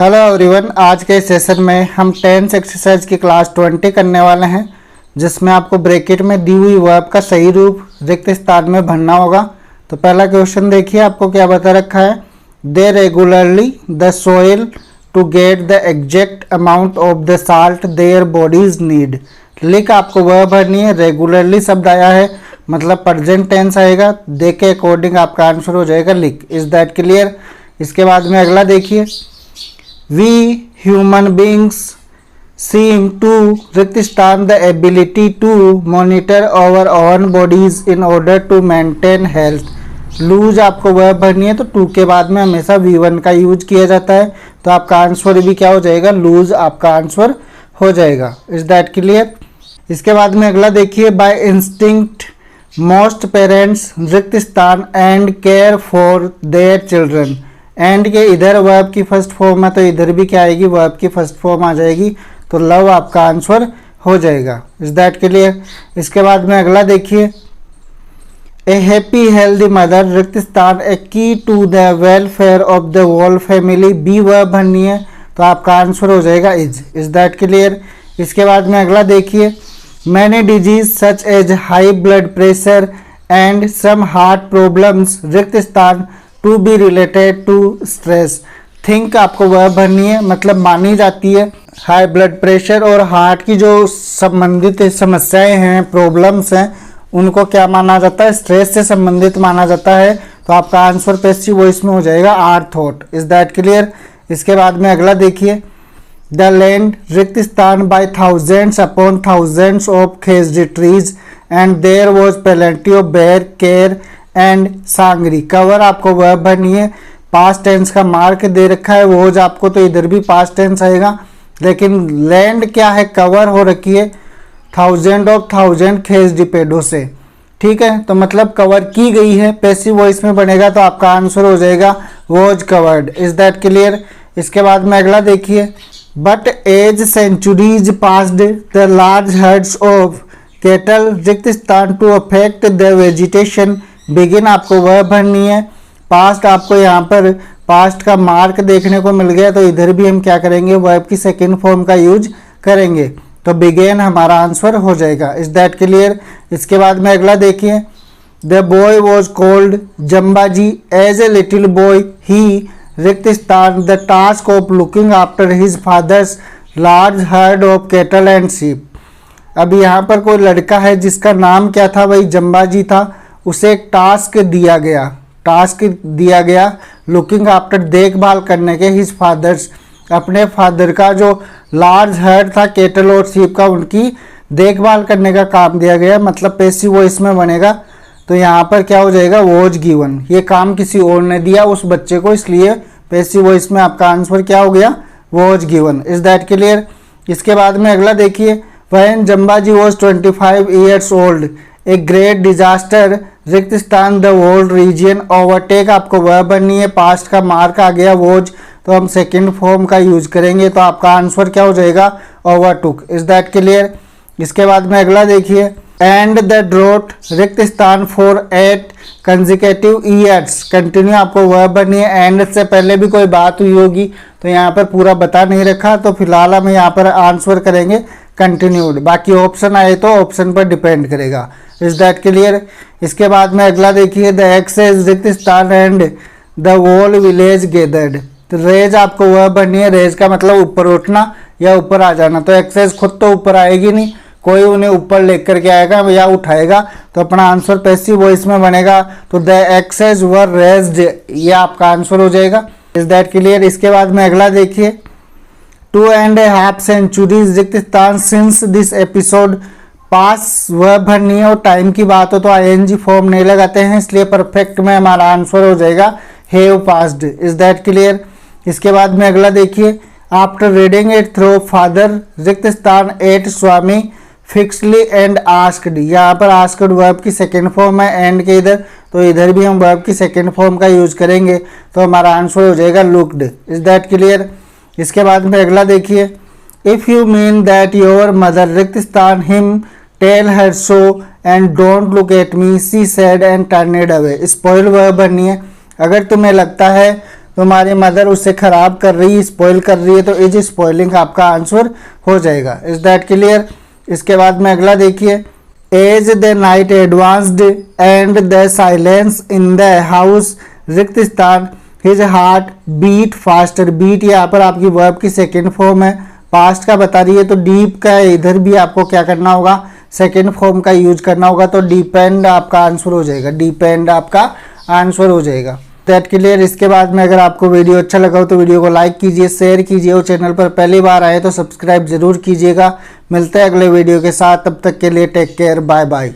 Hello everyone, आज के session में हम टेंस एक्सरसाइज की क्लास 20 करने वाले हैं, जिसमें आपको ब्रैकेट में दी हुई वर्ब का सही रूप रिक्त स्थान में भरना होगा। तो पहला क्वेश्चन देखिए, आपको क्या बता रखा है। They regularly the soil to get the exact amount of the salt their bodies need. लिख आपको वर्ब भरनी है। रेगुलरली शब्द आया है मतलब प्रेजेंट टेंस आएगा, दे के अकॉर्डिंग आपका आंसर हो जाएगा लिख। Is that clear. इसके बाद में अगला देखिए, We human beings seem to retain the ability to monitor our own bodies in order to maintain health. Lose आपको वर्ब भरनी है, तो टू के बाद में हमेशा V1 का यूज किया जाता है, तो आपका आंसर भी क्या हो जाएगा, लूज आपका आंसर हो जाएगा। Is that clear. इसके बाद में अगला देखिए, बाय इंस्टिंक्ट मोस्ट पेरेंट्स रिक्त स्थान and care for their children. And के इधर वर्ब की फर्स्ट फॉर्म है, तो इधर भी क्या आएगी, वर्ब की फर्स्ट फॉर्म आ जाएगी, तो लव आपका आंसर हो जाएगा। Is that clear. इसके बाद में अगला देखिए, ए हैप्पी हेल्दी मदर रिक्त स्थान ए की to the welfare of the whole family. Be verb भरनी है, तो आपका आंसर हो जाएगा इज। Is that clear. इसके बाद में अगला देखिए, many disease such as high blood pressure and some heart problems रिक्त स्थान to be related to stress. Think आपको वर्ब भरनी है, मतलब मानी जाती है हाई ब्लड प्रेशर और हार्ट की जो संबंधित समस्याएं हैं, प्रॉब्लम्स हैं, उनको क्या माना जाता है, स्ट्रेस से संबंधित माना जाता है। तो आपका आंसर पैसिव वॉइस में हो जाएगा are thought. Is that clear. इसके बाद में अगला देखिए, द लैंड रिक्त स्थान by thousands upon thousands of khejri trees and there was plenty of ber ker and sangri. Cover आपको वर्ब भरनी है, पास्ट टेंस का मार्क दे रखा है, वोज आपको, तो इधर भी पास्ट टेंस आएगा, लेकिन लैंड क्या है, कवर हो रखी है थाउजेंड ऑफ थाउजेंड खेजड़ी पेड़ों से। ठीक है, तो मतलब कवर की गई है, पैसिव वॉइस में बनेगा, तो आपका आंसर हो जाएगा was covered. Is that clear. इसके बाद में अगला देखिए, but as centuries passed the large herds of cattle रिक्त स्थान to affect the vegetation. Begin आपको वर्ब भरनी है, पास्ट आपको यहाँ पर पास्ट का मार्क देखने को मिल गया, तो इधर भी हम क्या करेंगे, वर्ब की सेकंड फॉर्म का यूज करेंगे, तो बिगेन हमारा आंसर हो जाएगा। Is that clear. इसके बाद में अगला देखिए, the boy was called Jambaji as a little boy he रिक्त स्थान the task of looking after his father's large herd of cattle and sheep. अब यहाँ पर कोई लड़का है जिसका नाम क्या था, वही जम्बाजी था, उसे एक टास्क दिया गया लुकिंग आफ्टर, देखभाल करने के, हिज फादर्स, अपने फादर का जो लार्ज हर्ड था केटल और शीप का, उनकी देखभाल करने का काम दिया गया, मतलब पैसिव वॉइस में बनेगा, तो यहाँ पर क्या हो जाएगा, वॉज गिवन। ये काम किसी और ने दिया उस बच्चे को, इसलिए पैसिव वॉइस में आपका आंसर क्या हो गया, was given. Is that clear. इसके बाद में अगला देखिए, when Jambaji was 25 years old a great disaster रिक्त स्थान द होल रीजन ओवरटेक। आपको वर्ब बननी है, पास्ट का मार्क आ गया वॉज, तो हम सेकंड फॉर्म का यूज करेंगे, तो आपका आंसर क्या हो जाएगा, ओवरटुक। Is that clear. इसके बाद में अगला देखिए, एंड द ड्रॉट रिक्त स्थान फॉर 8 कंसेक्यूटिव ईयर्स। कंटिन्यू आपको वर्ब बननी है, एंड से पहले भी कोई बात हुई होगी, तो यहाँ पर पूरा बता नहीं रखा, तो फिलहाल हम यहाँ पर आंसर करेंगे कंटिन्यूड, बाकी ऑप्शन आए तो ऑप्शन पर डिपेंड करेगा। Is that clear. इसके बाद में अगला देखिए, द एक्सेस रिक्त स्थान and the whole village gathered. तो रेज आपको वर्ब बननी है, रेज का मतलब ऊपर उठना या ऊपर आ जाना, तो एक्सेस खुद तो ऊपर आएगी नहीं, कोई उन्हें ऊपर लेकर के आएगा या उठाएगा, तो अपना आंसर पैसिव वॉइस में बनेगा, तो द एक्सेस वर रेज्ड, ये आपका आंसर हो जाएगा। Is that clear. इसके बाद में अगला देखिए, 2.5 सेंचुरीज रिक्त स्थान since this episode. Pass verb भरनी है और टाइम की बात हो तो आईएनजी फॉर्म नहीं लगाते हैं, इसलिए परफेक्ट में हमारा आंसर हो जाएगा have passed. Is that clear. इसके बाद में अगला देखिए, after reading it through father रिक्त स्थान एट स्वामी फिक्सली एंड आस्क्ड। यहाँ पर आस्क्ड वर्ब की सेकेंड फॉर्म है, एंड के इधर, तो इधर भी हम वर्ब की सेकेंड फॉर्म का यूज करेंगे, तो हमारा आंसर हो जाएगा लुक्ड। Is that clear. इसके बाद में अगला देखिए, if you mean that your mother रिक्त स्थान him tell her so and don't look at me she said and turn it away. Spoil verb बननी है, अगर तुम्हें लगता है तो हमारी मदर उसे ख़राब कर रही है, स्पॉइल कर रही है, तो इज स्पॉइलिंग आपका आंसर हो जाएगा। Is that clear? इसके बाद में अगला देखिए, as the night advanced and the silence in the house, रिक्त स्थान, his heart beat faster. Beat यहाँ पर आपकी वर्ब की सेकेंड फॉर्म है, पास्ट का बता रही है, तो डीप का इधर भी आपको क्या करना होगा, सेकेंड फॉर्म का यूज करना होगा, तो डिपेंड आपका आंसर हो जाएगा, डिपेंड आपका आंसर हो जाएगा। That clear? इसके बाद में अगर आपको वीडियो अच्छा लगा हो तो वीडियो को लाइक कीजिए, शेयर कीजिए और चैनल पर पहली बार आए तो सब्सक्राइब जरूर कीजिएगा। मिलते हैं अगले वीडियो के साथ, तब तक के लिए टेक केयर, बाय बाय।